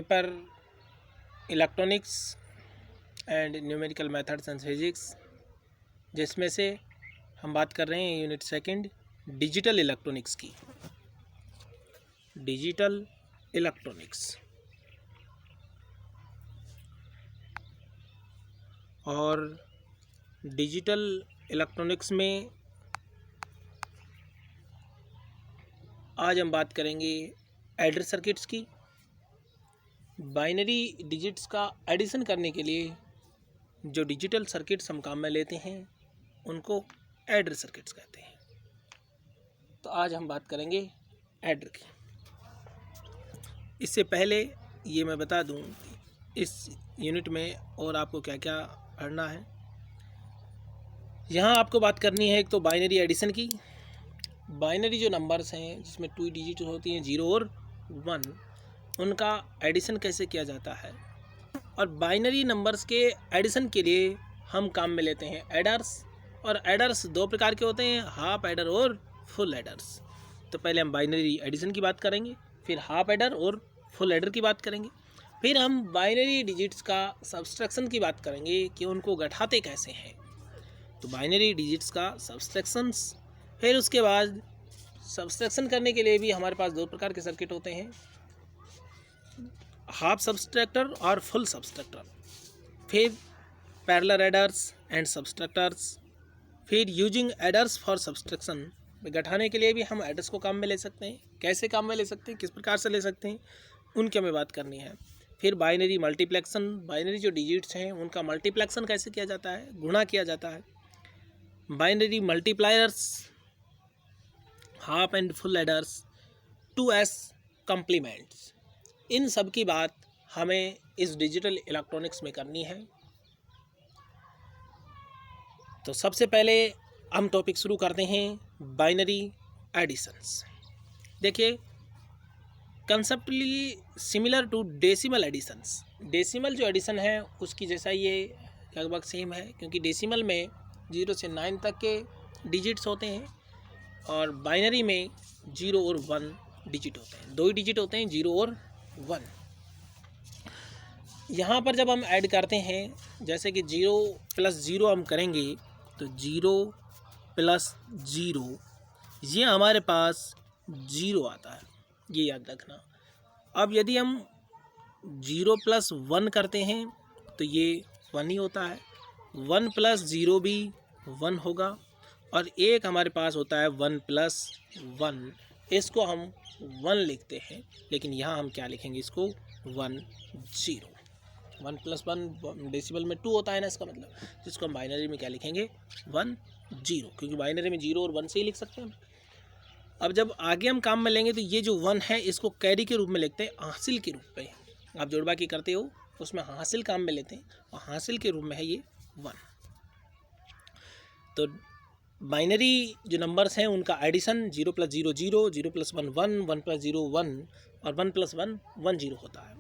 Paper electronics and numerical methods and physics, जिसमें से हम बात कर रहे हैं यूनिट सेकंड डिजिटल इलेक्ट्रॉनिक्स की। डिजिटल इलेक्ट्रॉनिक्स और डिजिटल इलेक्ट्रॉनिक्स में आज हम बात करेंगे एडर सर्किट्स की। बाइनरी डिजिट्स का एडिशन करने के लिए जो डिजिटल सर्किट्स हम काम में लेते हैं उनको एडर सर्किट्स कहते हैं। तो आज हम बात करेंगे एडर की। इससे पहले ये मैं बता दूं इस यूनिट में और आपको क्या क्या पढ़ना है। यहाँ आपको बात करनी है एक तो बाइनरी एडिशन की। बाइनरी जो नंबर्स हैं जिसमें 2 डिजिट होती हैं 0 और 1, उनका एडिशन कैसे किया जाता है। और बाइनरी नंबर्स के एडिशन के लिए हम काम में लेते हैं एडर्स। और एडर्स 2 प्रकार के होते हैं, हाफ एडर और फुल एडर्स। तो पहले हम बाइनरी एडिशन की बात करेंगे, फिर हाफ एडर और फुल एडर की बात करेंगे, फिर हम बाइनरी डिजिट्स का सब्सट्रैक्शन की बात करेंगे कि उनको घटाते कैसे हैं। तो बाइनरी डिजिट्स का सब्सट्रैक्शंस, फिर उसके बाद सब्सट्रैक्शन करने के लिए भी हमारे पास 2 प्रकार के सर्किट होते हैं, हाफ सब्सट्रैक्टर और फुल सब्सट्रैक्टर, फिर पैरेलल एडर्स एंड सब्सट्रैक्टर्स, फिर यूजिंग एडर्स फॉर सब्सट्रैक्शन। घटाने के लिए भी हम एडर्स को काम में ले सकते हैं। कैसे काम में ले सकते हैं, किस प्रकार से ले सकते हैं, उनकी हमें बात करनी है। फिर बाइनरी मल्टीप्लेक्शन, बाइनरी जो डिजिट्स हैं उनका मल्टीप्लेक्शन कैसे किया जाता है, गुणा किया जाता है। Binary multipliers, half and full aiders, 2s complements, इन सब की बात हमें इस डिजिटल इलेक्ट्रॉनिक्स में करनी है। तो सबसे पहले हम टॉपिक शुरू करते हैं बाइनरी एडिशंस। देखिए, conceptually similar to decimal additions. Decimal जो एडिशन है उसकी जैसा ये लगभग सेम है, क्योंकि डेसिमल में 0 से 9 तक के डिजिट्स होते हैं और बाइनरी में 0 और 1 डिजिट होते हैं। 2 ही डिजिट होते हैं, 0 और 1। यहाँ पर जब हम ऐड करते हैं, जैसे कि 0 + 0 हम करेंगे तो 0 + 0 ये हमारे पास 0 आता है, ये याद रखना। अब यदि हम 0 + 1 करते हैं तो ये 1 ही होता है। 1 + 0 भी 1 होगा। और एक हमारे पास होता है 1 + 1, इसको हम 1 लिखते हैं, लेकिन यहाँ हम क्या लिखेंगे, इसको 1 0। 1 + 1 डेसिमल में 2 होता है ना, इसका मतलब, जिसको हम बाइनरी में क्या लिखेंगे, 1 0, क्योंकि बाइनरी में 0 और 1 से ही लिख सकते हैं। अब जब आगे हम काम में लेंगे तो ये जो 1 है इसको कैरी के रूप में लिखते हैं, हासिल के रूप में। आप जोड़बा की करते हो उसमें हासिल काम में लेते हैं, और हासिल के रूप में है ये 1। तो बाइनरी जो नंबर्स हैं उनका एडिशन 0 + 0 0, 0 + 1 1, 1 + 0 1 और 1 + 1 1 0 होता है।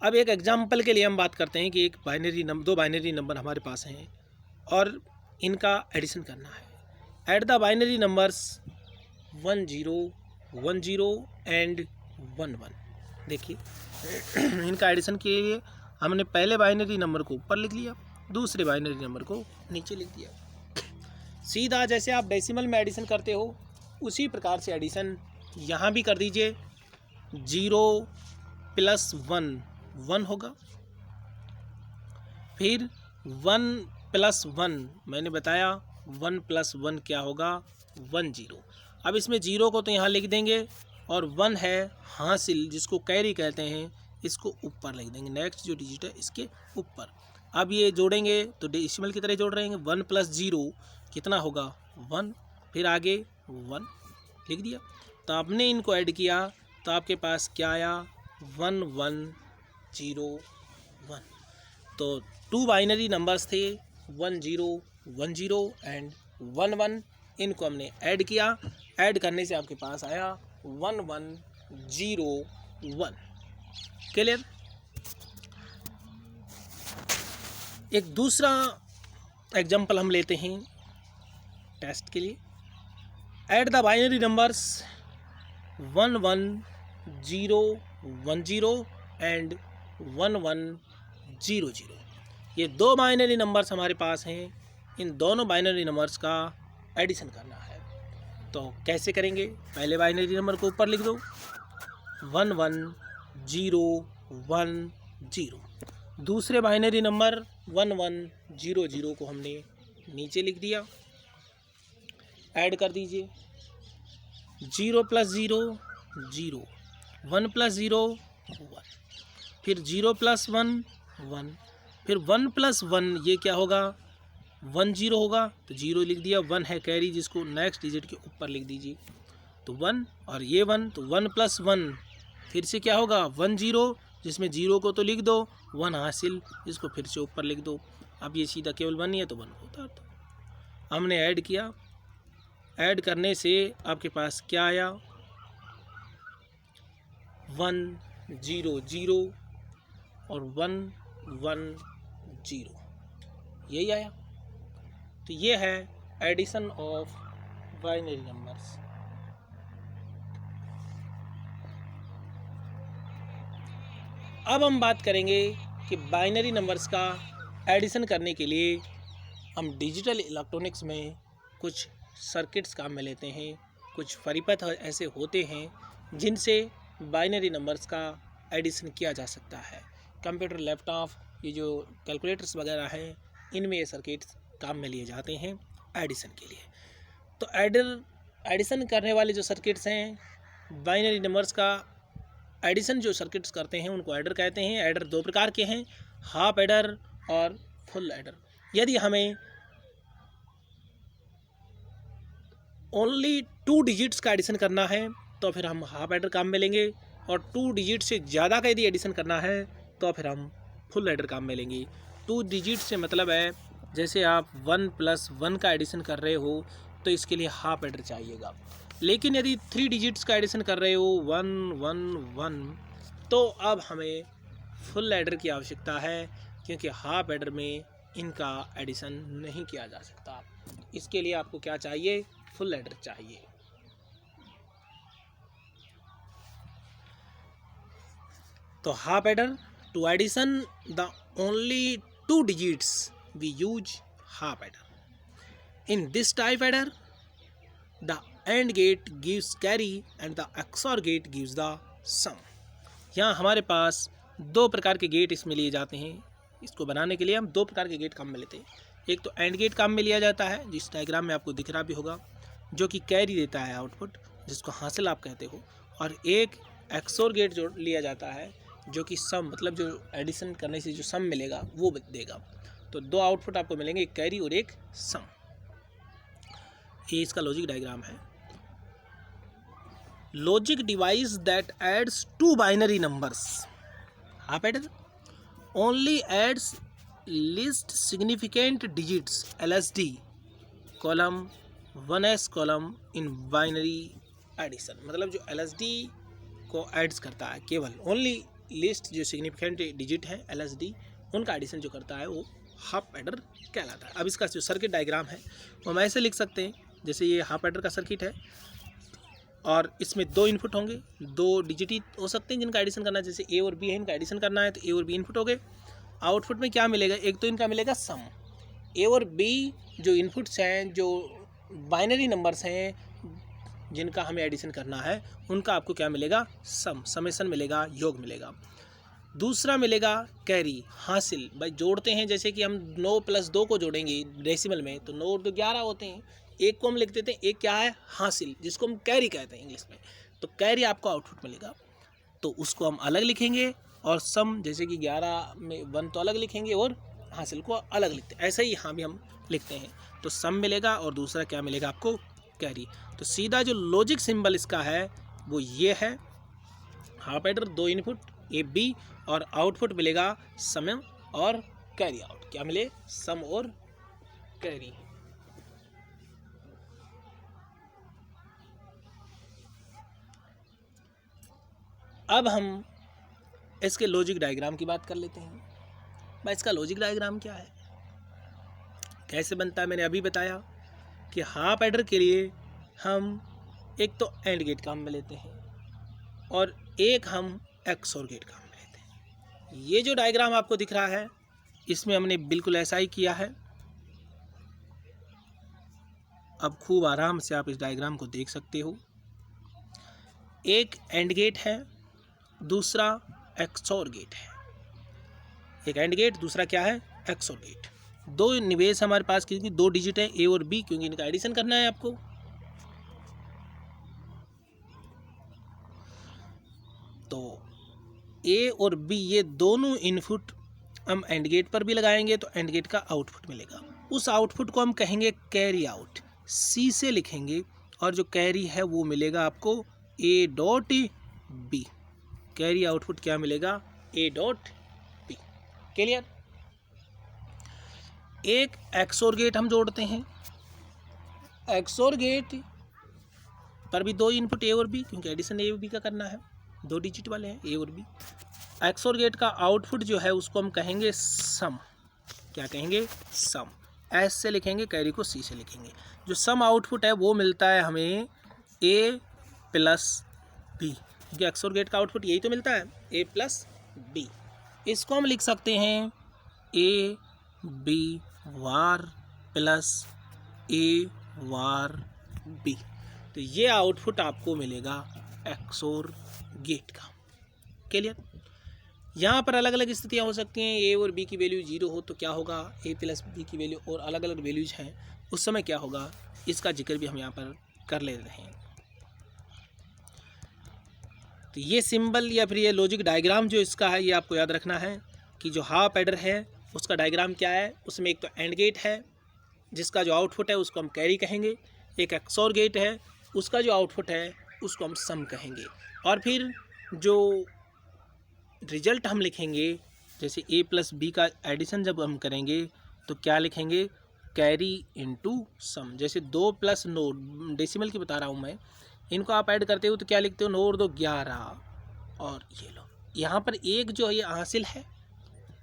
अब एक एग्जाम्पल के लिए हम बात करते हैं कि दो बाइनरी नंबर हमारे पास हैं और इनका एडिशन करना है। Add the binary numbers 1 0 1 0 and 1 1। देखिए, इनका एडिशन के लिए हमने पहले बाइनरी नंबर को ऊपर लिख लिया, दूसरे बाइनरी नंबर को नीचे लिख दिया। सीधा जैसे आप डेसिमल में एडिशन करते हो उसी प्रकार से एडिशन यहाँ भी कर दीजिए। 0 + 1 1 होगा, फिर 1 + 1 मैंने बताया 1 + 1 क्या होगा, 1 0। अब इसमें 0 को तो यहाँ लिख देंगे और 1 है हासिल जिसको कैरी कहते हैं, इसको ऊपर लिख देंगे, नेक्स्ट जो डिजिट है इसके ऊपर। अब ये जोड़ेंगे तो डेसिमल की तरह जोड़ रहे हैं। 1 + 0 कितना होगा, 1, फिर आगे 1 लिख दिया। तो आपने इनको ऐड किया तो आपके पास क्या आया, 1 1 0 1। तो 2 बाइनरी नंबर्स थे, 1 0 1 0 एंड 1 1। इनको हमने ऐड किया, ऐड करने से आपके पास आया 1 1 0 1। क्लियर। एक दूसरा एग्जाम्पल हम लेते हैं टेस्ट के लिए। Add the binary numbers 1 1 0 1 0 and 1100। ये दो बाइनरी नंबर्स हमारे पास हैं, इन दोनों बाइनरी नंबर्स का एडिशन करना है। तो कैसे करेंगे? पहले बाइनरी नंबर को ऊपर लिख दो 11010, दूसरे बाइनरी नंबर 1100 को हमने नीचे लिख दिया। ऐड कर दीजिए 0 + 0 0, 1 + 0 1, फिर 0 + 1 1, फिर 1 + 1 ये क्या होगा 10 होगा, तो 0 लिख दिया। 1 है कैरी जिसको नेक्स्ट डिजिट के ऊपर लिख दीजिए, तो 1 और ये 1, तो 1 + 1 फिर से क्या होगा 10, जिसमें 0 को तो लिख दो, 1 हासिल इसको फिर से ऊपर लिख दो। अब ये सीधा केवल 1 ही है तो 1 को उतार दो। हमने ऐड किया, ऐड करने से आपके पास क्या आया 100 और 110, यही आया। तो ये है एडिशन ऑफ बाइनरी नंबर्स। अब हम बात करेंगे कि बाइनरी नंबर्स का एडिशन करने के लिए हम डिजिटल इलेक्ट्रॉनिक्स में कुछ सर्किट्स काम में लेते हैं। कुछ परिपथ ऐसे होते हैं जिनसे बाइनरी नंबर्स का एडिशन किया जा सकता है। कंप्यूटर, लैपटॉप, ये जो कैलकुलेटर्स वगैरह हैं, इनमें ये सर्किट्स काम में लिए जाते हैं एडिशन के लिए। तो एडिशन करने वाले जो सर्किट्स हैं, बाइनरी नंबर्स का एडिशन जो सर्किट्स करते हैं उनको एडर कहते हैं। एडर दो प्रकार के हैं, हाफ एडर और फुल एडर। यदि हमें ओनली 2 डिजिट्स का एडिशन करना है तो फिर हम हाफ एडर काम में लेंगे, और 2 डिजिट से ज़्यादा का यदि एडिशन करना है तो फिर हम फुल एडर काम में लेंगे। 2 डिजिट से मतलब है जैसे आप 1 + 1 का एडिशन कर रहे हो तो इसके लिए हाफ एडर चाहिएगा। लेकिन यदि 3 डिजिट्स का एडिशन कर रहे हो 1 1 1, तो अब हमें फुल एडर की आवश्यकता है, क्योंकि हाफ एडर में इनका एडिशन नहीं किया जा सकता। इसके लिए आपको क्या चाहिए, फुल एडर चाहिए। तो half adder, to addition the only 2 digits we use half adder. In this type adder, the AND gate gives carry and the XOR gate gives the sum. यहाँ हमारे पास 2 प्रकार के गेट इसमें लिए जाते हैं। इसको बनाने के लिए हम 2 प्रकार के गेट काम में लेते हैं। एक तो AND गेट काम में लिया जाता है, जिस डायग्राम में आपको दिख रहा भी होगा, जो कि कैरी देता है आउटपुट, जिसको हासिल आप कहते हो। और एक XOR गेट जो लिया जाता है, जो कि सम मतलब जो एडिशन करने से जो सम मिलेगा वो देगा। तो 2 आउटपुट आपको मिलेंगे, एक कैरी और एक सम। ये इसका लॉजिक डायग्राम है। Logic device that adds 2 binary numbers, half adder, only adds least significant digits LSD column 1s column in binary addition. मतलब जो LSD को एड्स करता है, केवल ओनली लिस्ट जो सिग्निफिकेंट डिजिट है LSD, उनका एडिशन जो करता है वो हाफ एडर कहलाता है। अब इसका जो सर्किट डायग्राम है वो हम ऐसे लिख सकते हैं, जैसे ये हाफ एडर का सर्किट है और इसमें 2 इनपुट होंगे, 2 डिजिट ही हो सकते हैं जिनका एडिशन करना है। जैसे A और B है, इनका एडिशन करना है तो A और B इनपुट हो गए। आउटपुट में क्या मिलेगा, एक तो इनका मिलेगा सम। A और B जो इनपुट्स हैं, जो बाइनरी नंबर्स हैं जिनका हमें एडिशन करना है, उनका आपको क्या मिलेगा, सम, समेशन मिलेगा, योग मिलेगा। दूसरा मिलेगा कैरी, हासिल। भाई जोड़ते हैं, जैसे कि हम 9 + 2 को जोड़ेंगे डेसिमल में तो 9 और 2 11 होते हैं। एक को हम लिख देते हैं, एक क्या है, हासिल, जिसको हम कैरी कहते हैं इंग्लिश में। तो कैरी आपको आउटपुट मिलेगा, तो उसको हम अलग लिखेंगे। और सम, जैसे कि 11 में 1 तो अलग लिखेंगे और हासिल को अलग लिखते हैं, ऐसे ही यहाँ भी हम लिखते हैं। तो सम मिलेगा और दूसरा क्या मिलेगा आपको, कैरी। तो सीधा जो लॉजिक सिंबल इसका है वो ये है, half adder, 2 input A B, और आउटपुट मिलेगा सम और कैरी आउट। क्या मिले, सम और कैरी। अब हम इसके लॉजिक डायग्राम की बात कर लेते हैं। भाई इसका लॉजिक डायग्राम क्या है, कैसे बनता है। मैंने अभी बताया कि हाफ एडर के लिए हम एक तो एंड गेट काम में लेते हैं और एक हम XOR गेट काम में लेते हैं। ये जो डायग्राम आपको दिख रहा है इसमें हमने बिल्कुल ऐसा ही किया है। अब खूब आराम से आप इस डायग्राम को देख सकते हो। एक एंड गेट है, दूसरा एक्सोर गेट है। एक एंड गेट, दूसरा क्या है, एक्सोर गेट। दो निवेश हमारे पास, क्योंकि दो डिजिट है ए और बी, क्योंकि इनका एडिशन करना है आपको। तो ए और बी ये दोनों इनपुट हम एंड गेट पर भी लगाएंगे तो एंड गेट का आउटपुट मिलेगा। उस आउटपुट को हम कहेंगे कैरी आउट, सी से लिखेंगे, और जो कैरी है वो मिलेगा आपको A dot B. Carry output क्या मिलेगा, ए डॉट बी। क्लियर। एक एक्सोर गेट हम जोड़ते हैं। एक्सोर गेट पर भी दो इनपुट ए और बी, क्योंकि एडिशन ए और बी का करना है, दो डिजिट वाले हैं ए और बी। एक्सोर गेट का आउटपुट जो है उसको हम कहेंगे सम। क्या कहेंगे, सम। एस से लिखेंगे, कैरी को सी से लिखेंगे। जो सम आउटपुट है वो मिलता है हमें ए प्लस बी, क्योंकि एक्सोर गेट का आउटपुट यही तो मिलता है, ए प्लस बी। इसको हम लिख सकते हैं A B bar plus A bar B. तो ये आउटपुट आपको मिलेगा एक्सोर गेट का। क्लियर। यहाँ पर अलग अलग स्थितियाँ हो सकती हैं। ए और बी की वैल्यू 0 हो तो क्या होगा, ए प्लस बी की वैल्यू, और अलग अलग वैल्यूज हैं उस समय क्या होगा, इसका जिक्र भी हम यहाँ पर कर ले रहे हैं। तो ये सिंबल या फिर ये लॉजिक डायग्राम जो इसका है ये आपको याद रखना है कि जो हाफ एडर है उसका डायग्राम क्या है। उसमें एक तो एंड गेट है जिसका जो आउटपुट है उसको हम कैरी कहेंगे, एक एक्सोर गेट है उसका जो आउटपुट है उसको हम सम कहेंगे, और फिर जो रिजल्ट हम लिखेंगे, जैसे ए प्लस बी का एडिशन जब हम करेंगे तो क्या लिखेंगे, कैरी इनटू सम। जैसे 2 प्लस 9, डेसिमल की बता रहा हूँ मैं, इनको आप ऐड करते हो तो क्या लिखते हो, 9 और 2 11, और ये लो यहाँ पर एक जो है ये हासिल है।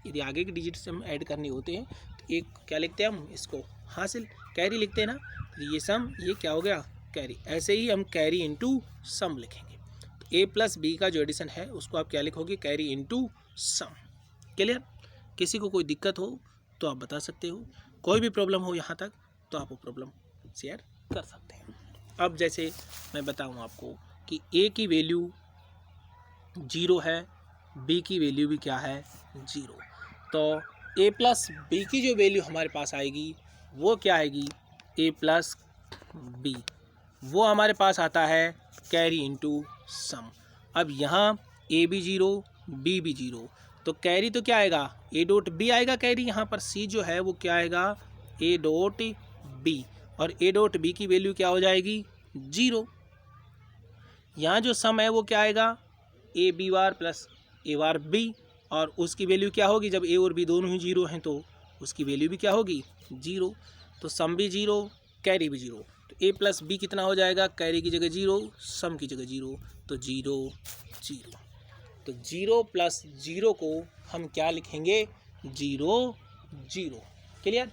यदि आगे के डिजिट से हम ऐड करने होते हैं तो एक क्या लिखते हैं हम, इसको हासिल, कैरी लिखते हैं ना, तो ये सम, ये क्या हो गया, कैरी। ऐसे ही हम कैरी इनटू सम लिखेंगे। तो ए प्लस बी का जो एडिशन है उसको आप क्या लिखोगे, कैरी इनटू सम। क्लियर। किसी को कोई दिक्कत हो तो आप बता सकते हो, कोई भी प्रॉब्लम हो यहाँ तक तो आप वो प्रॉब्लम शेयर कर सकते हैं। अब जैसे मैं बताऊँ आपको कि ए की वैल्यू 0 है, बी की वैल्यू भी क्या है, 0। तो ए प्लस बी की जो वैल्यू हमारे पास आएगी वो क्या आएगी, ए प्लस बी, वो हमारे पास आता है कैरी इनटू सम। अब यहाँ ए भी 0, बी भी 0, तो कैरी तो क्या आएगा, ए डॉट बी आएगा कैरी। यहाँ पर सी जो है वो क्या आएगा, ए डॉट बी, और ए डॉट बी की वैल्यू क्या हो जाएगी, 0। यहाँ जो सम है वो क्या आएगा, A B bar plus A bar B, और उसकी वैल्यू क्या होगी, जब ए और बी दोनों ही 0 हैं तो उसकी वैल्यू भी क्या होगी, 0। तो सम भी 0, कैरी भी 0। तो ए प्लस बी कितना हो जाएगा, कैरी की जगह 0, सम की जगह 0, तो 0 0। तो 0 प्लस 0 को हम क्या लिखेंगे, 0 0। क्लियर।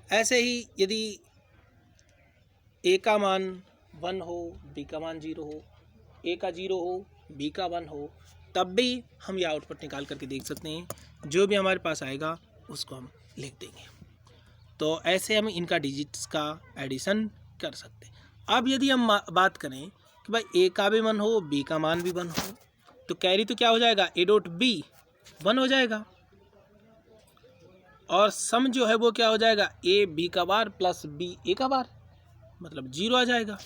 ऐसे ही यदि ए का मान 1 हो, बी का मान 0 हो, ए का 0 हो, बी का 1 हो, तब भी हम ये आउटपुट निकाल करके देख सकते हैं। जो भी हमारे पास आएगा उसको हम लिख देंगे। तो ऐसे हम इनका डिजिट्स का एडिशन कर सकते हैं। अब यदि हम बात करें कि भाई ए का भी 1 हो, बी का मान भी 1 हो, तो कैरी तो क्या हो जाएगा, ए डॉट बी 1 हो जाएगा, और सम जो है वो क्या हो जाएगा, ए बी का बार प्लस बी ए का बार, मतलब 0 आ जाएगा।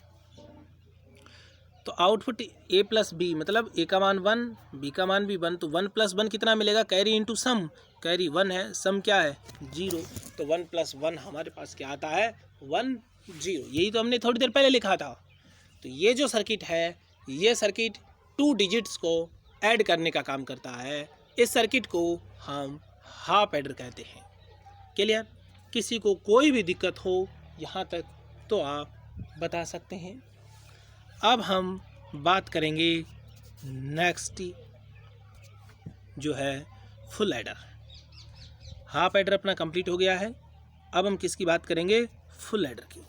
तो आउटपुट ए प्लस बी, मतलब ए का मान 1, बी का मान भी 1, तो 1 प्लस 1 कितना मिलेगा, कैरी इंटू सम। कैरी 1 है, सम क्या है, 0, तो 1 प्लस 1 हमारे पास क्या आता है, 1 0। यही तो हमने थोड़ी देर पहले लिखा था। तो ये जो सर्किट है, ये सर्किट 2 डिजिट्स को ऐड करने का काम करता है। इस सर्किट को हम हाफ एडर कहते हैं। क्लियर। किसी को कोई भी दिक्कत हो यहाँ तक तो आप बता सकते हैं। अब हम बात करेंगे नेक्स्ट जो है फुल एडर। हाफ एडर अपना कंप्लीट हो गया है। अब हम किसकी बात करेंगे, फुल एडर की।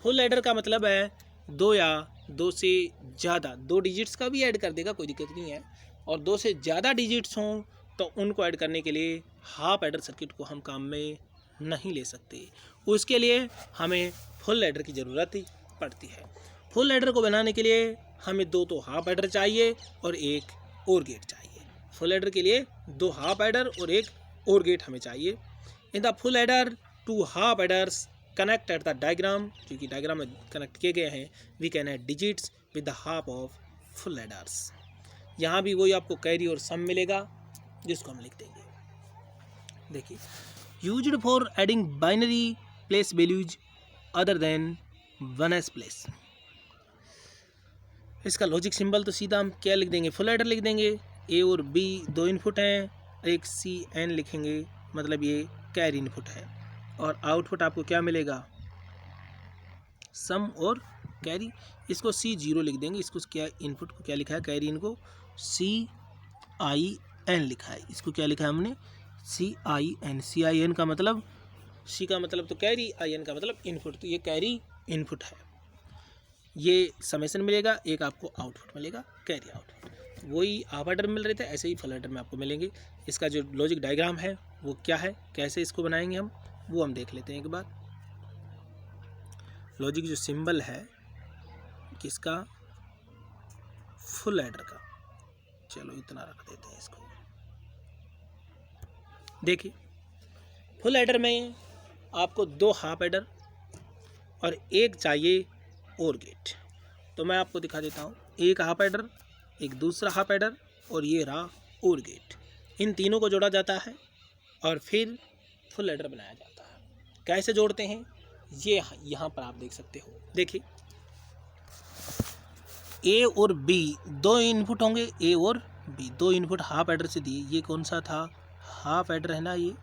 फुल एडर का मतलब है 2 या 2 से ज़्यादा, 2 डिजिट्स का भी ऐड कर देगा, कोई दिक्कत नहीं है, और 2 से ज़्यादा डिजिट्स हों तो उनको ऐड करने के लिए हाफ एडर सर्किट को हम काम में नहीं ले सकते। उसके लिए हमें फुल एडर की ज़रूरत ही पड़ती है। फुल एडर को बनाने के लिए हमें 2 तो हाफ एडर चाहिए और 1 और गेट चाहिए। फुल एडर के लिए 2 हाफ एडर और 1 और गेट हमें चाहिए। In the full adder 2 half adders connect at the diagram, क्योंकि डायग्राम में कनेक्ट किए गए हैं, we can add digits with the half of full adders. यहाँ भी वही आपको कैरी और सम मिलेगा जिसको हम लिख देंगे। देखिए, used for adding binary place values other than 1s place. इसका लॉजिक सिंबल तो सीधा हम क्या लिख देंगे, फुल एडर लिख देंगे। ए और बी 2 इनपुट हैं, एक सी एन लिखेंगे, मतलब ये कैरी इनपुट है, और आउटपुट आपको क्या मिलेगा, सम और कैरी। इसको C0 लिख देंगे, इसको क्या इनपुट को क्या लिखा है, कैरी इनको CIN लिखा है, इसको क्या लिखा है हमने, CIN। CIN का मतलब, C का मतलब तो कैरी, IN का मतलब इनपुट, तो ये कैरी इनपुट है। ये समेशन मिलेगा, एक आपको आउटपुट मिलेगा, कैरी आउटपुट। वही हाफ एडर मिल रहे थे, ऐसे ही फुल एडर में आपको मिलेंगे। इसका जो लॉजिक डायग्राम है वो क्या है, कैसे इसको बनाएंगे हम, वो हम देख लेते हैं एक बार। लॉजिक जो सिंबल है किसका, फुल एडर का, चलो इतना रख देते हैं इसको। देखिए, फुल एडर में आपको 2 हाफ एडर और 1 चाहिए और गेट। तो मैं आपको दिखा देता हूँ, एक हाफ एडर, एक दूसरा हाफ एडर, और ये रहा और गेट। इन तीनों को जोड़ा जाता है और फिर फुल एडर बनाया जाता है। कैसे जोड़ते हैं ये यहाँ पर आप देख सकते हो। देखिए, ए और बी 2 इनपुट होंगे, ए और बी 2 इनपुट हाफ एडर से दिए। ये कौन सा था, हाफ एडर है ना, ये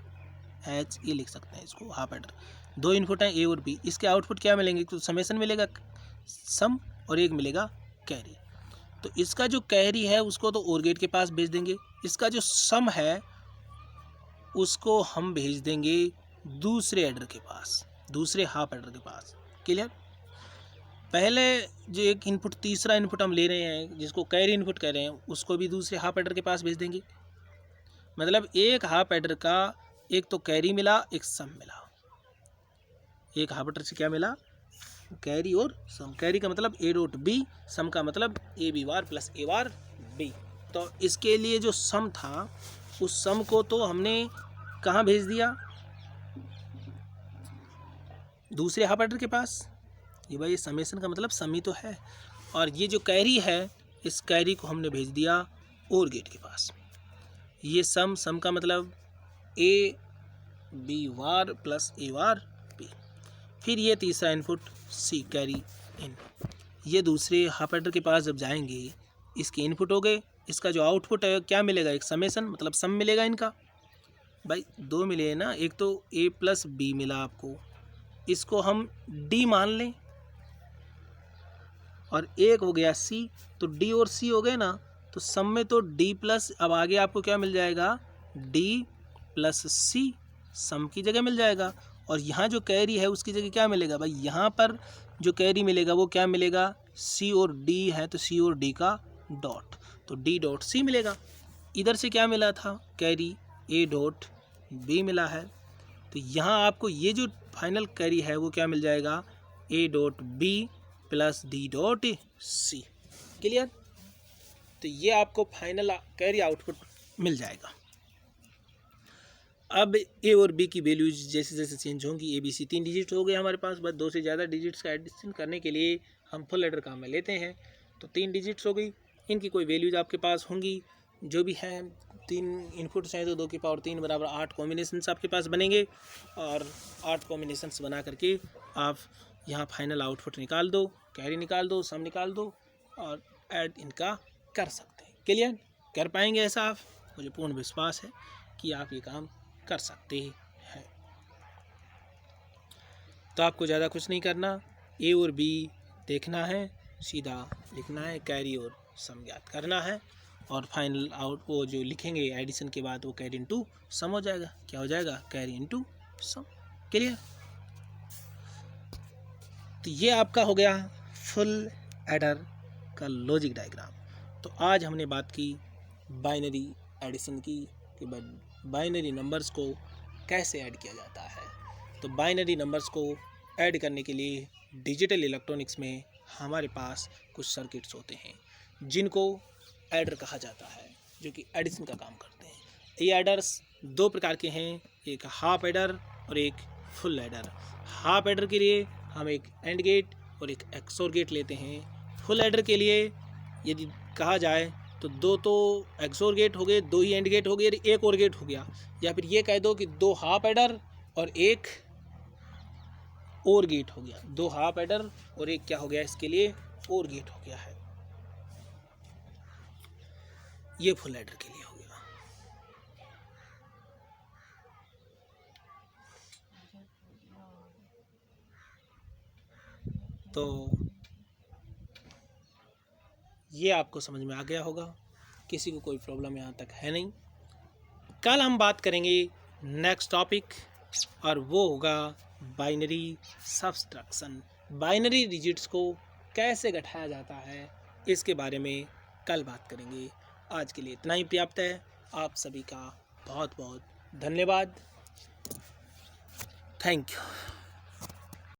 एच, ये लिख सकते हैं इसको, हाफ एडर। 2 इनपुट हैं ए और बी, इसके आउटपुट क्या मिलेंगे, तो समेशन मिलेगा सम और एक मिलेगा कैरी। तो इसका जो कैरी है उसको तो और गेट के पास भेज देंगे, इसका जो सम है उसको हम भेज देंगे दूसरे एडर के पास, दूसरे हाफ एडर के पास। क्लियर। पहले जो एक इनपुट, तीसरा इनपुट हम ले रहे हैं जिसको कैरी इनपुट कह रहे हैं, उसको भी दूसरे हाफ एडर के पास भेज देंगे। मतलब एक हाफ एडर का एक तो कैरी मिला, एक सम मिला। एक हाफ एडर से क्या मिला, कैरी और सम। कैरी का मतलब ए डॉट बी, सम का मतलब A B bar plus A bar B. तो इसके लिए जो सम था उस सम को तो हमने कहाँ भेज दिया, दूसरे हाफ एडर के पास। ये भाई समेशन का मतलब सम ही तो है, और ये जो कैरी है इस कैरी को हमने भेज दिया और गेट के पास। ये सम, सम का मतलब A B bar plus A bar B. फिर ये तीसरा इनपुट सी कैरी इन, ये दूसरे हाफ एडर के पास जब जाएंगे इसके इनपुट हो गए, इसका जो आउटपुट है क्या मिलेगा, एक समेशन मतलब सम मिलेगा इनका। भाई 2 मिले ना, एक तो ए प्लस बी मिला आपको, इसको हम डी मान लें, और एक हो गया सी, तो डी और सी हो गए ना, तो सम में तो डी प्लस, अब आगे आपको क्या मिल जाएगा, डी प्लस सी सम की जगह मिल जाएगा। और यहाँ जो कैरी है उसकी जगह क्या मिलेगा, भाई यहाँ पर जो कैरी मिलेगा वो क्या मिलेगा, सी और डी है तो सी और डी का डॉट, तो डी डॉट सी मिलेगा। इधर से क्या मिला था, कैरी ए डॉट बी मिला है, तो यहाँ आपको ये जो फाइनल कैरी है वो क्या मिल जाएगा, A dot B plus D dot C. Clear. तो ये आपको फाइनल कैरी आउटपुट मिल जाएगा। अब ए और बी की वैल्यूज जैसे जैसे चेंज होंगी, ए बी सी 3 डिजिट हो गए हमारे पास, बस 2 से ज़्यादा डिजिट्स का एडिशन करने के लिए हम फुल एडर काम में लेते हैं। तो 3 डिजिट्स हो गई, इनकी कोई वैल्यूज आपके पास होंगी जो भी हैं, 3 इनपुट्स हैं तो 2 की पावर 3 बराबर 8 कॉम्बिनेशंस आपके पास बनेंगे, और 8 कॉम्बिनेशंस बना करके आप यहाँ फाइनल आउटपुट निकाल दो, कैरी निकाल दो, सम निकाल दो, और ऐड इनका कर सकते हैं। क्लियर, कर पाएंगे ऐसा आप, मुझे पूर्ण विश्वास है कि आप ये काम कर सकते हैं। तो आपको ज़्यादा कुछ नहीं करना, ए और बी देखना है, सीधा लिखना है, कैरी और सम ज्ञात करना है, और फाइनल आउट वो जो लिखेंगे एडिशन के बाद वो कैरी इनटू सम हो जाएगा। क्या हो जाएगा, कैरी इनटू सम। क्लियर। तो ये आपका हो गया फुल एडर का लॉजिक डायग्राम। तो आज हमने बात की बाइनरी एडिशन की कि बाइनरी नंबर्स को कैसे ऐड किया जाता है। तो बाइनरी नंबर्स को ऐड करने के लिए डिजिटल इलेक्ट्रॉनिक्स में हमारे पास कुछ सर्किट्स होते हैं जिनको एडर कहा जाता है, जो कि एडिशन का काम करते हैं। ये एडर्स दो प्रकार के हैं, एक हाफ एडर और एक फुल एडर। हाफ एडर के लिए हम एक एंड गेट और एक एक्सोर गेट लेते हैं। फुल एडर के लिए यदि कहा जाए तो दो तो एक्सोर गेट हो गए, दो ही एंड गेट हो गए, एक और गेट हो गया, या फिर ये कह दो कि दो हाफ एडर और एक और गेट हो गया। दो हाफ एडर और एक क्या हो गया, इसके लिए और गेट हो गया है। ये फुल एडर के लिए हो गया। तो ये आपको समझ में आ गया होगा, किसी को कोई प्रॉब्लम यहाँ तक है नहीं। कल हम बात करेंगे नेक्स्ट टॉपिक, और वो होगा बाइनरी सब्सट्रैक्शन। बाइनरी डिजिट्स को कैसे घटाया जाता है, इसके बारे में कल बात करेंगे। आज के लिए इतना ही पर्याप्त है। आप सभी का बहुत बहुत धन्यवाद। Thank you.